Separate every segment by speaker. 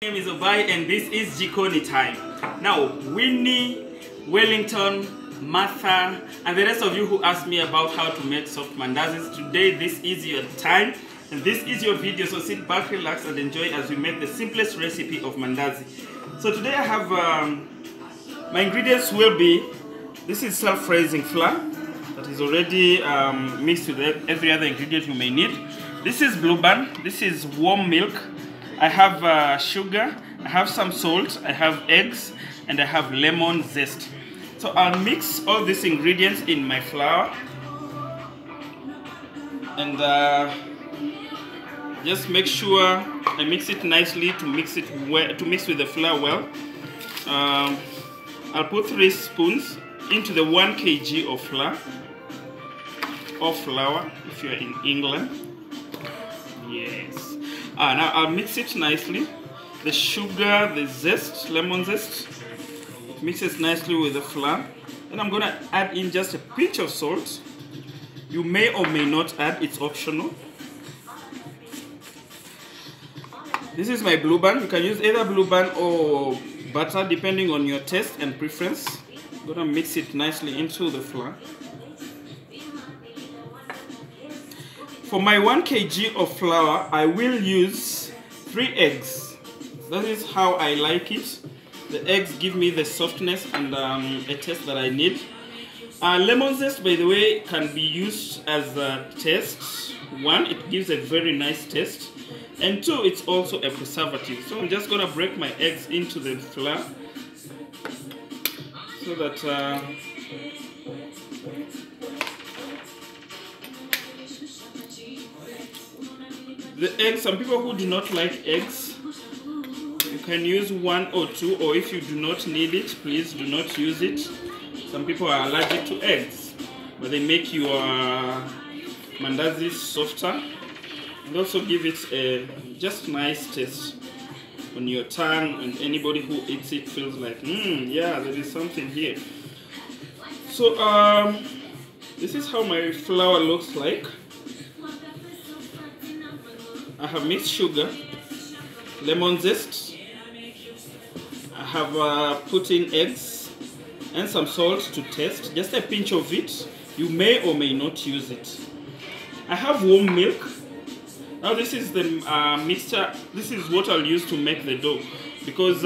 Speaker 1: My name is Obai and this is Jikoni time. Now, Winnie, Wellington, Martha, and the rest of you who asked me about how to make soft mandazis, today this is your time and this is your video, so sit back, relax and enjoy as we make the simplest recipe of mandazi. So today I have, my ingredients will be, this is self-raising flour that is already mixed with every other ingredient you may need. This is blue band, this is warm milk. I have sugar, I have some salt, I have eggs, and I have lemon zest. So I'll mix all these ingredients in my flour and just make sure I mix it nicely to mix with the flour well. I'll put 3 spoons into the 1 kg of flour if you're in England. Yes. Now I'll mix it nicely. The sugar, the zest, lemon zest, mixes nicely with the flour. Then I'm gonna add in just a pinch of salt. You may or may not add, it's optional. This is my blue band. You can use either blue band or butter depending on your taste and preference. I'm gonna mix it nicely into the flour. For my 1 kg of flour, I will use 3 eggs. That is how I like it. The eggs give me the softness and a taste that I need. Lemon zest, by the way, can be used as a taste. 1, it gives a very nice taste. And 2, it's also a preservative. So I'm just gonna break my eggs into the flour so that the eggs, some people who do not like eggs, you can use 1 or 2, or if you do not need it, please do not use it. Some people are allergic to eggs, but they make your mandazi softer and also give it a just nice taste on your tongue, and anybody who eats it feels like, yeah, there is something here. So this is how my flour looks like. I have mixed sugar, lemon zest, I have put in eggs and some salt to taste, just a pinch of it. You may or may not use it. I have warm milk. Now this is the mixture, this is what I'll use to make the dough, because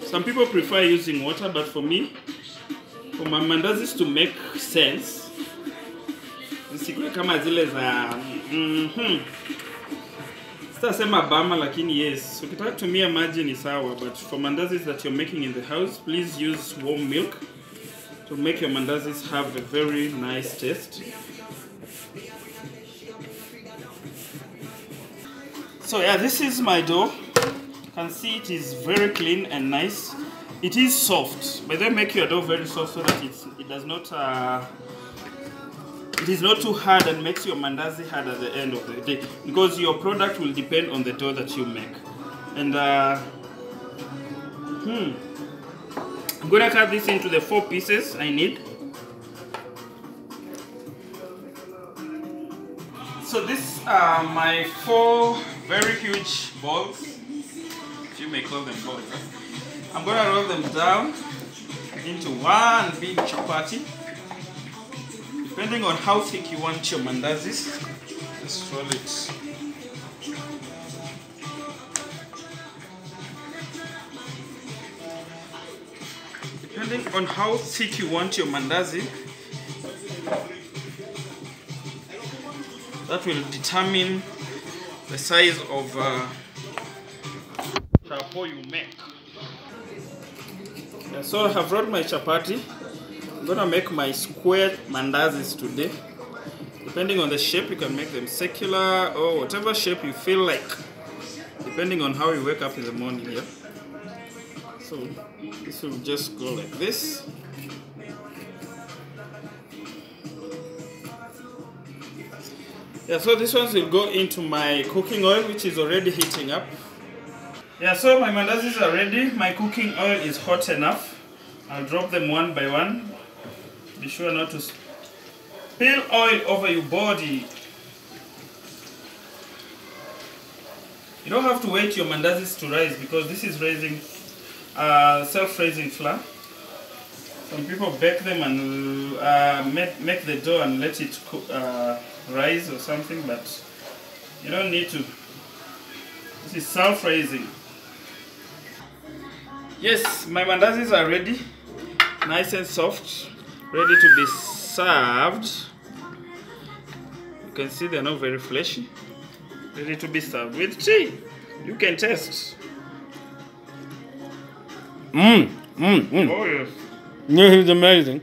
Speaker 1: some people prefer using water, but for me, for my mandazis to make sense, zisikwe kama zile za sitasema bama, lakini yes, ukitaka kutumia maji ni sawa, but for mandazis that you're making in the house, please use warm milk to make your mandazis have a very nice taste. So yeah, this is my dough. You can see it is very clean and nice. It is soft, but then make your dough very soft so that it does not it is not too hard and makes your mandazi hard at the end of the day, because your product will depend on the dough that you make. And I'm gonna cut this into the 4 pieces I need. So these are my 4 very huge balls, if you may call them balls. I'm gonna roll them down into one big chapati. Depending on how thick you want your mandazis, just roll it. Depending on how thick you want your mandazi, that will determine the size of chapo you make. Yeah, so I have rolled my chapati. I'm gonna make my square mandazis today. Depending on the shape, you can make them circular or whatever shape you feel like, depending on how you wake up in the morning. Yeah. So this will just go like this. Yeah, so these ones will go into my cooking oil, which is already heating up. Yeah, so my mandazis are ready. My cooking oil is hot enough. I'll drop them one by one. Be sure not to spill oil over your body. You don't have to wait your mandazis to rise because this is raising self-raising flour. Some people bake them and make the dough and let it rise or something, but you don't need to. This is self-raising. Yes, my mandazis are ready, nice and soft, ready to be served. You can see they're not very fleshy. Ready to be served with tea. You can taste.
Speaker 2: Oh yes. This is amazing.